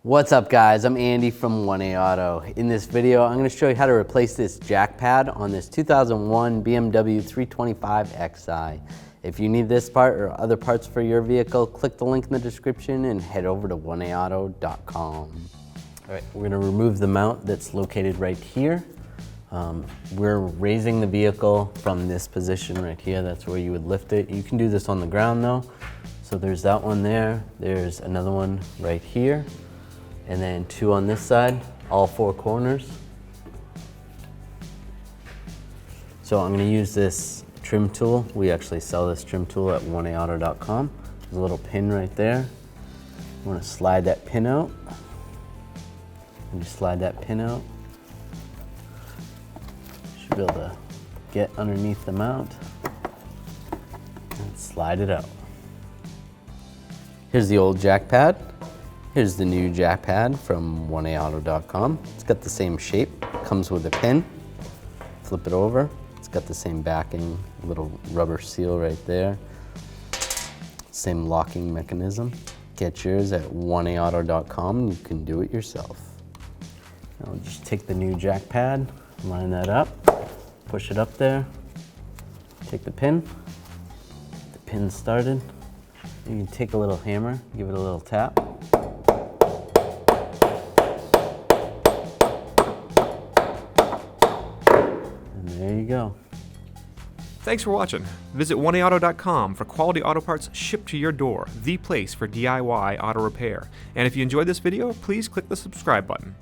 What's up guys, I'm Andy from 1A Auto. In this video, I'm going to show you how to replace this jack pad on this 2001 BMW 325xi. If you need this part or other parts for your vehicle, click the link in the description and head over to 1AAuto.com. All right, we're going to remove the mount that's located right here. We're raising the vehicle from this position right here. That's where you would lift it. You can do this on the ground though. So there's that one there. There's another one right here. And then two on this side, all four corners. So I'm going to use this trim tool. We actually sell this trim tool at 1AAuto.com. There's a little pin right there. You want to slide that pin out. And just slide that pin out. Should be able to get underneath the mount and slide it out. Here's the old jack pad. Here's the new jack pad from 1AAuto.com. It's got the same shape, comes with a pin. Flip it over. It's got the same backing, little rubber seal right there. Same locking mechanism. Get yours at 1AAuto.com and you can do it yourself. Now we'll just take the new jack pad, line that up, push it up there, take the pin, get the pin started. You can take a little hammer, give it a little tap. There you go. Thanks for watching. Visit 1AAuto.com for quality auto parts shipped to your door, the place for DIY auto repair. And if you enjoyed this video, please click the subscribe button.